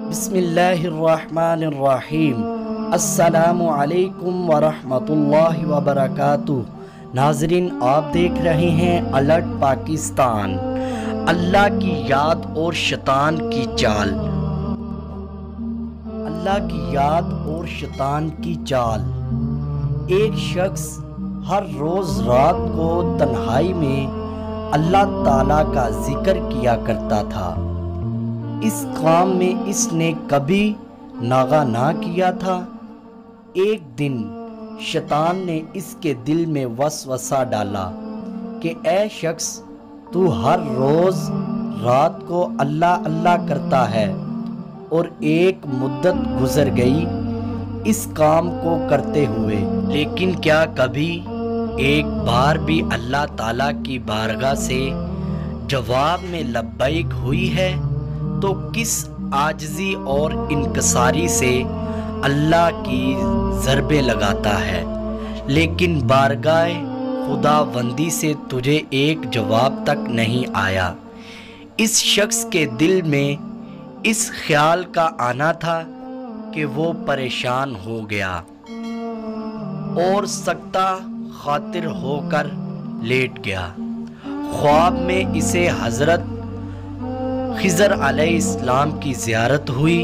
بسم اللہ الرحمن الرحیم۔ السلام علیکم ورحمۃ اللہ وبرکاتہ۔ ناظرین، آپ دیکھ رہے ہیں الرٹ پاکستان۔ اللہ کی یاد اور شیطان کی چال۔ اللہ کی یاد اور شیطان کی چال۔ ایک شخص ہر روز رات کو تنہائی میں اللہ تعالیٰ کا ذکر کیا کرتا تھا۔ اس کام میں اس نے کبھی ناغہ نہ کیا تھا۔ ایک دن شیطان نے اس کے دل میں وسوسہ ڈالا کہ اے شخص، تو ہر روز رات کو اللہ اللہ کرتا ہے اور ایک مدت گزر گئی اس کام کو کرتے ہوئے، لیکن کیا کبھی ایک بار بھی اللہ تعالیٰ کی بارگاہ سے جواب میں لبیک ہوئی ہے؟ تو کس عاجزی اور انکساری سے اللہ کی ضربیں لگاتا ہے، لیکن بارگاہ خداوندی سے تجھے ایک جواب تک نہیں آیا۔ اس شخص کے دل میں اس خیال کا آنا تھا کہ وہ پریشان ہو گیا اور سکتہ خاطر ہو کر لیٹ گیا۔ خواب میں اسے حضرت خضر علیہ السلام کی زیارت ہوئی۔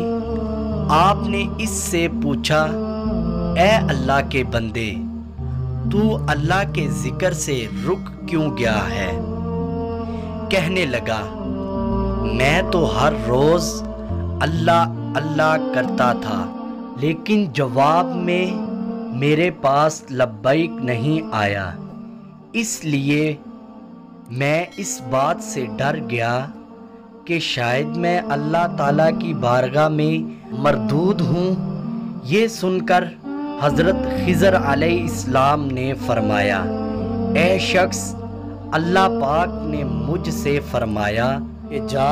آپ نے اس سے پوچھا، اے اللہ کے بندے، تو اللہ کے ذکر سے رک کیوں گیا ہے؟ کہنے لگا، میں تو ہر روز اللہ اللہ کرتا تھا، لیکن جواب میں میرے پاس لبیک نہیں آیا، اس لیے میں اس بات سے ڈر گیا کہ شاید میں اللہ تعالیٰ کی بارگاہ میں مردود ہوں۔ یہ سن کر حضرت خضر علیہ السلام نے فرمایا، اے شخص، اللہ پاک نے مجھ سے فرمایا کہ جا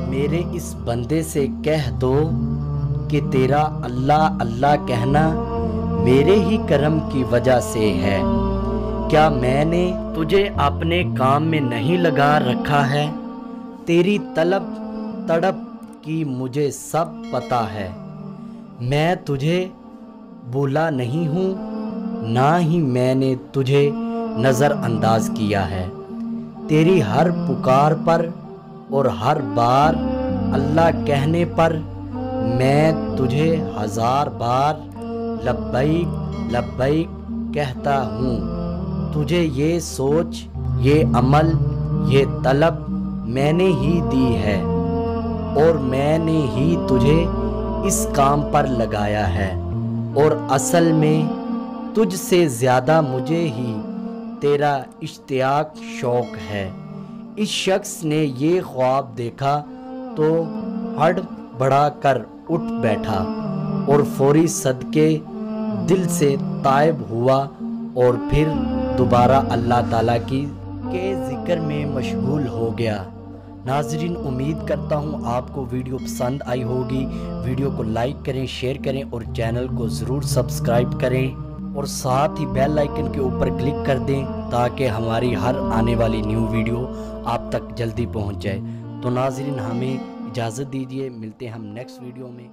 میرے اس بندے سے کہہ دو کہ تیرا اللہ اللہ کہنا میرے ہی کرم کی وجہ سے ہے۔ کیا میں نے تجھے اپنے کام میں نہیں لگا رکھا ہے؟ تیری طلب تڑپ کی مجھے سب پتہ ہے۔ میں تجھے بھولا نہیں ہوں، نہ ہی میں نے تجھے نظر انداز کیا ہے۔ تیری ہر پکار پر اور ہر بار اللہ کہنے پر میں تجھے 1000 بار لبیک لبیک کہتا ہوں۔ تجھے یہ سوچ، یہ عمل، یہ طلب میں نے ہی دی ہے اور میں نے ہی تجھے اس کام پر لگایا ہے، اور اصل میں تجھ سے زیادہ مجھے ہی تیرا اشتیاق شوق ہے۔ اس شخص نے یہ خواب دیکھا تو ہڑ بڑھا کر اٹھ بیٹھا اور فوری صدقے دل سے تائب ہوا اور پھر دوبارہ اللہ تعالیٰ کے ذکر میں مشغول ہو گیا۔ ناظرین، امید کرتا ہوں آپ کو ویڈیو پسند آئی ہوگی۔ ویڈیو کو لائک کریں، شیئر کریں اور چینل کو ضرور سبسکرائب کریں، اور ساتھ ہی بیل آئیکن کے اوپر کلک کر دیں تاکہ ہماری ہر آنے والی نیو ویڈیو آپ تک جلدی پہنچ جائے۔ تو ناظرین، ہمیں اجازت دیجیے، ملتے ہیں ہم نیکسٹ ویڈیو میں۔